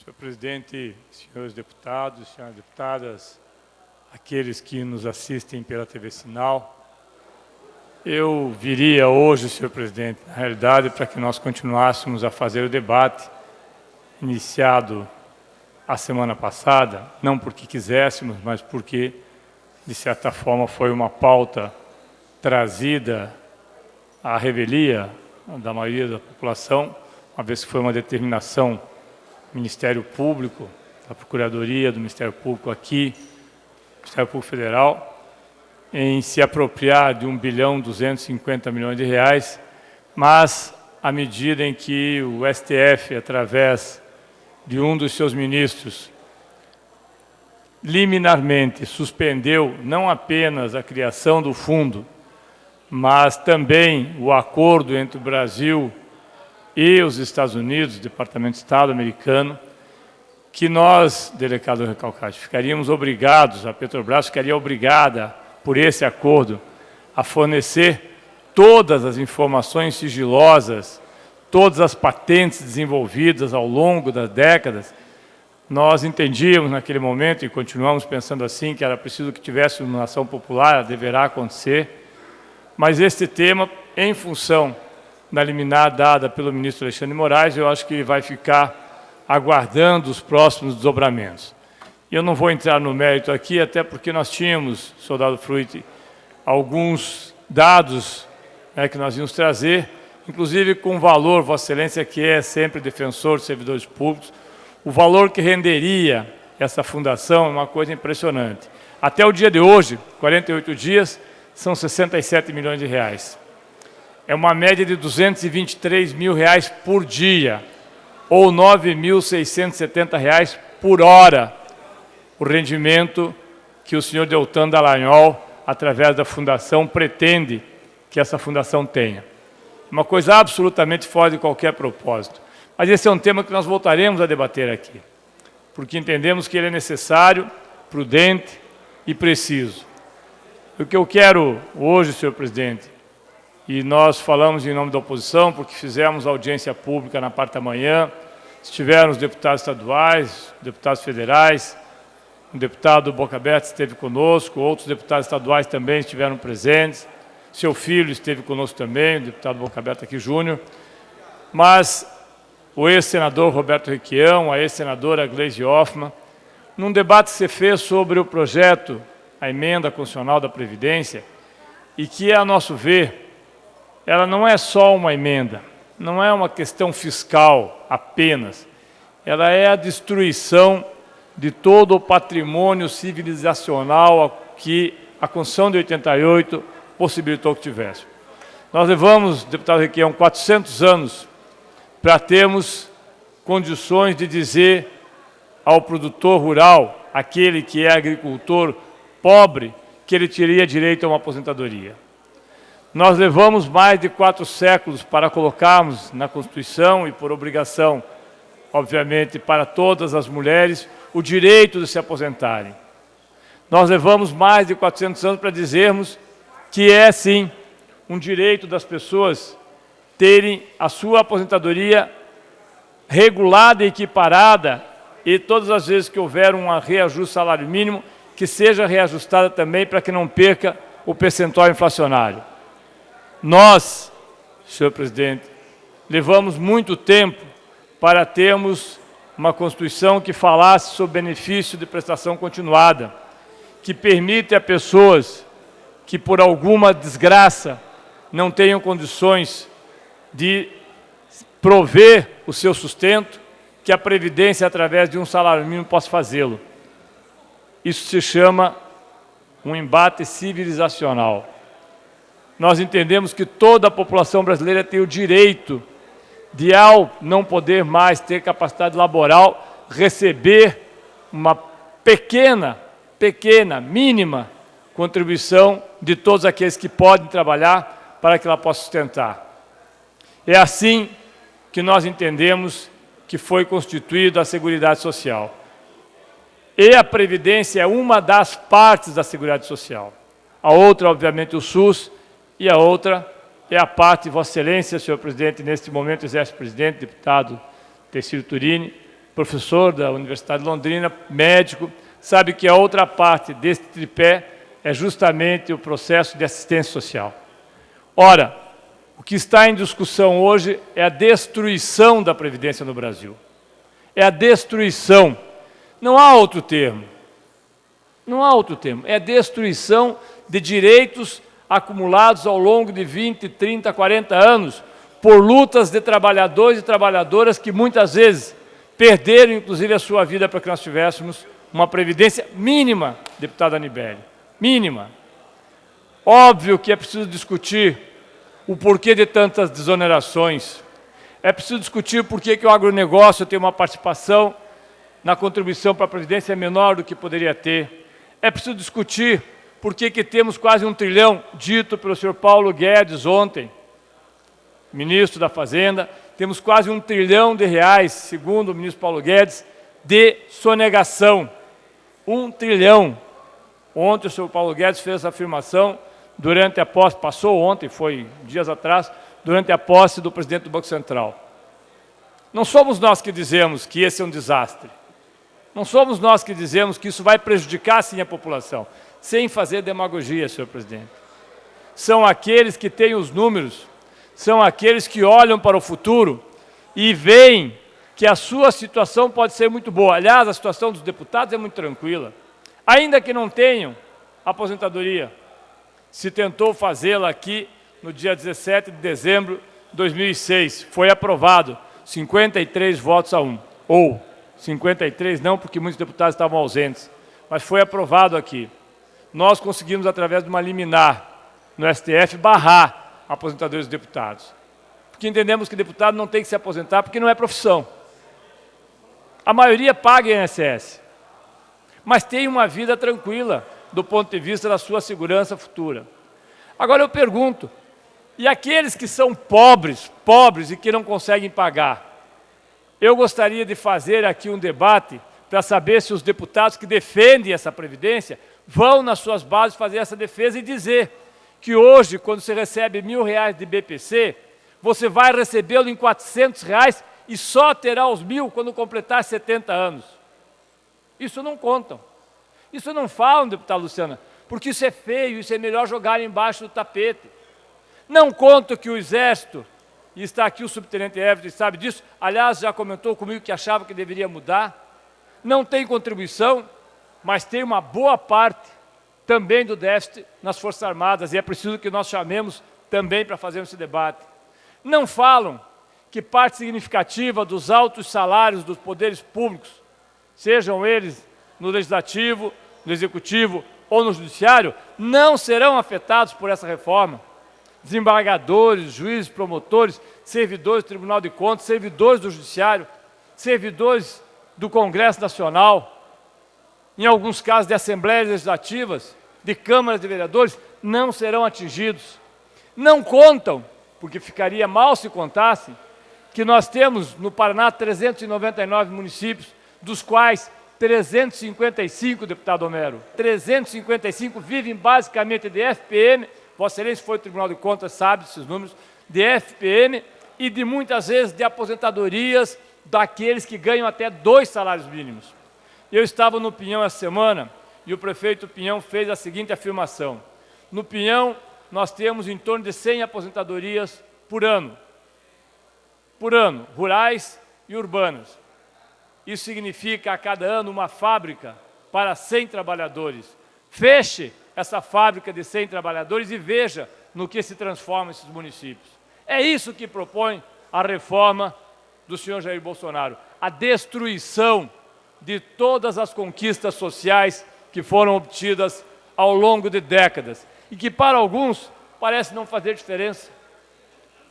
Senhor presidente, senhores deputados, senhoras deputadas, aqueles que nos assistem pela TV Sinal, eu viria hoje, senhor presidente, na realidade, para que nós continuássemos a fazer o debate iniciado a semana passada, não porque quiséssemos, mas porque, de certa forma, foi uma pauta trazida à revelia da maioria da população, uma vez que foi uma determinação do Ministério Público, da Procuradoria do Ministério Público aqui, Ministério Público Federal, em se apropriar de 1.250 bilhões, mas à medida em que o STF, através de um dos seus ministros, liminarmente suspendeu não apenas a criação do fundo, mas também o acordo entre o Brasil e os Estados Unidos, o Departamento de Estado americano, que nós, delegado Recalcati, ficaríamos obrigados, a Petrobras ficaria obrigada, por esse acordo, a fornecer todas as informações sigilosas, todas as patentes desenvolvidas ao longo das décadas. Nós entendíamos naquele momento, e continuamos pensando assim, que era preciso que tivesse uma ação popular, deverá acontecer, mas este tema, em função da liminar dada pelo ministro Alexandre de Moraes, eu acho que vai ficar aguardando os próximos desdobramentos. E eu não vou entrar no mérito aqui, até porque nós tínhamos, soldado Fruit, alguns dados que nós íamos trazer, inclusive com valor, Vossa Excelência, que é sempre defensor de servidores públicos, o valor que renderia essa fundação é uma coisa impressionante. Até o dia de hoje, 48 dias, são 67 milhões de reais. É uma média de 223 mil reais por dia, ou 9.670 reais por hora, o rendimento que o senhor Deltan Dallagnol, através da fundação, pretende que essa fundação tenha. Uma coisa absolutamente fora de qualquer propósito. Mas esse é um tema que nós voltaremos a debater aqui, porque entendemos que ele é necessário, prudente e preciso. O que eu quero hoje, senhor presidente, e nós falamos em nome da oposição, porque fizemos audiência pública na parte da manhã, estiveram os deputados estaduais, deputados federais, o deputado Boca Aberta esteve conosco, outros deputados estaduais também estiveram presentes, seu filho esteve conosco também, o deputado Boca Aberta aqui, Júnior, mas o ex-senador Roberto Requião, a ex-senadora Gleisi Hoffmann, num debate que se fez sobre o projeto, a emenda constitucional da Previdência, e que, a nosso ver, ela não é só uma emenda, não é uma questão fiscal apenas, ela é a destruição de todo o patrimônio civilizacional que a Constituição de 88 possibilitou que tivesse. Nós levamos, deputado Requião, 400 anos para termos condições de dizer ao produtor rural, aquele que é agricultor pobre, que ele teria direito a uma aposentadoria. Nós levamos mais de 4 séculos para colocarmos na Constituição e por obrigação, obviamente, para todas as mulheres, o direito de se aposentarem. Nós levamos mais de 400 anos para dizermos que é, sim, um direito das pessoas terem a sua aposentadoria regulada e equiparada, e todas as vezes que houver um reajuste do salário mínimo, que seja reajustada também para que não perca o percentual inflacionário. Nós, senhor presidente, levamos muito tempo para termos uma Constituição que falasse sobre benefício de prestação continuada, que permite a pessoas que, por alguma desgraça, não tenham condições de prover o seu sustento, que a Previdência, através de um salário mínimo, possa fazê-lo. Isso se chama um embate civilizacional. Nós entendemos que toda a população brasileira tem o direito de, ao não poder mais ter capacidade laboral, receber uma pequena, mínima contribuição de todos aqueles que podem trabalhar para que ela possa sustentar. É assim que nós entendemos que foi constituída a Seguridade Social. E a Previdência é uma das partes da Seguridade Social. A outra, obviamente, o SUS, e a outra é a parte, Vossa Excelência, senhor presidente, neste momento exerce presidente, deputado Tessílio Turini, professor da Universidade de Londrina, médico, sabe que a outra parte desse tripé é justamente o processo de assistência social. Ora, o que está em discussão hoje é a destruição da Previdência no Brasil. É a destruição. Não há outro termo. Não há outro termo. É a destruição de direitos acumulados ao longo de 20, 30, 40 anos por lutas de trabalhadores e trabalhadoras que muitas vezes perderam, inclusive, a sua vida para que nós tivéssemos uma previdência mínima, deputada Anibele, mínima. Óbvio que é preciso discutir o porquê de tantas desonerações. É preciso discutir por que o agronegócio tem uma participação na contribuição para a Previdência menor do que poderia ter. É preciso discutir por que temos quase 1 trilhão, dito pelo senhor Paulo Guedes ontem, ministro da Fazenda, temos quase 1 trilhão de reais, segundo o ministro Paulo Guedes, de sonegação. 1 trilhão. Ontem o senhor Paulo Guedes fez essa afirmação durante a posse, passou ontem, foi dias atrás, durante a posse do presidente do Banco Central. Não somos nós que dizemos que esse é um desastre. Não somos nós que dizemos que isso vai prejudicar, sim, a população, sem fazer demagogia, senhor presidente. São aqueles que têm os números, são aqueles que olham para o futuro e veem que a sua situação pode ser muito boa. Aliás, a situação dos deputados é muito tranquila. Ainda que não tenham aposentadoria, se tentou fazê-la aqui no dia 17 de dezembro de 2006. Foi aprovado, 53 votos a 1. Ou 53 não, porque muitos deputados estavam ausentes. Mas foi aprovado aqui. Nós conseguimos, através de uma liminar no STF, barrar a aposentadoria dos deputados. Porque entendemos que deputado não tem que se aposentar porque não é profissão. A maioria paga INSS, mas tem uma vida tranquila do ponto de vista da sua segurança futura. Agora eu pergunto, e aqueles que são pobres e que não conseguem pagar? Eu gostaria de fazer aqui um debate para saber se os deputados que defendem essa Previdência vão nas suas bases fazer essa defesa e dizer que hoje, quando você recebe R$1.000 de BPC, você vai recebê-lo em R$400 e só terá os 1.000 quando completar 70 anos. Isso não contam. Isso não falam, deputada Luciana, porque isso é feio, isso é melhor jogar embaixo do tapete. Não contam que o Exército, e está aqui o subtenente Everton, sabe disso, aliás, já comentou comigo que achava que deveria mudar, não tem contribuição, mas tem uma boa parte também do déficit nas Forças Armadas, e é preciso que nós chamemos também para fazer esse debate. Não falam que parte significativa dos altos salários dos poderes públicos, sejam eles no Legislativo, no Executivo ou no Judiciário, não serão afetados por essa reforma. Desembargadores, juízes, promotores, servidores do Tribunal de Contas, servidores do Judiciário, servidores do Congresso Nacional, em alguns casos de assembleias legislativas, de câmaras de vereadores, não serão atingidos. Não contam, porque ficaria mal se contassem, que nós temos no Paraná 399 municípios, dos quais 355, deputado Homero, 355 vivem basicamente de FPM, Vossa Excelência foi ao Tribunal de Contas, sabe esses números, de FPM e de muitas vezes de aposentadorias daqueles que ganham até 2 salários mínimos. Eu estava no Pinhão essa semana e o prefeito Pinhão fez a seguinte afirmação. No Pinhão, nós temos em torno de 100 aposentadorias por ano, rurais e urbanas. Isso significa a cada ano uma fábrica para 100 trabalhadores. Feche essa fábrica de 100 trabalhadores e veja no que se transformam esses municípios. É isso que propõe a reforma do senhor Jair Bolsonaro, a destruição de todas as conquistas sociais que foram obtidas ao longo de décadas e que para alguns parece não fazer diferença.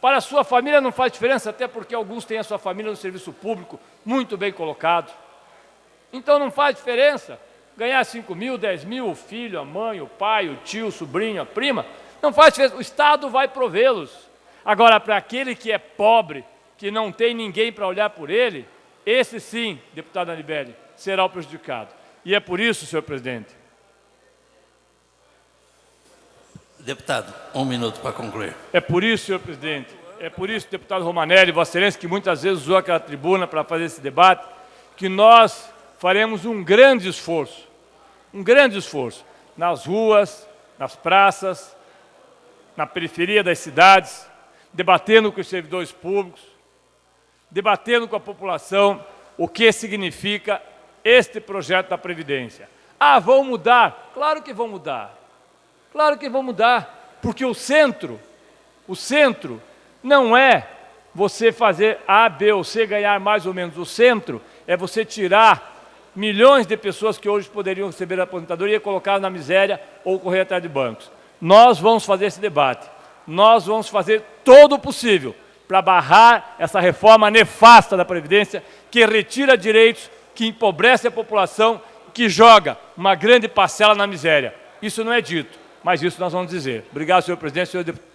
Para a sua família não faz diferença, até porque alguns têm a sua família no serviço público muito bem colocado. Então não faz diferença ganhar 5 mil, 10 mil, o filho, a mãe, o pai, o tio, o sobrinho, a prima. Não faz diferença, o Estado vai provê-los. Agora, para aquele que é pobre, que não tem ninguém para olhar por ele, esse sim, deputado Anibele, será o prejudicado. E é por isso, senhor presidente. Deputado, 1 minuto para concluir. É por isso, senhor presidente, é por isso, deputado Romanelli, Vossa Excelência, que muitas vezes usou aquela tribuna para fazer esse debate, que nós faremos um grande esforço nas ruas, nas praças, na periferia das cidades, debatendo com os servidores públicos, debatendo com a população o que significa este projeto da Previdência. Ah, vão mudar? Claro que vão mudar. Claro que vão mudar, porque o centro não é você fazer A, B ou C ganhar mais ou menos. O centro é você tirar milhões de pessoas que hoje poderiam receber a aposentadoria e colocar na miséria ou correr atrás de bancos. Nós vamos fazer esse debate. Nós vamos fazer todo o possível para barrar essa reforma nefasta da Previdência, que retira direitos, que empobrece a população, que joga uma grande parcela na miséria. Isso não é dito, mas isso nós vamos dizer. Obrigado, senhor presidente, senhor deputado.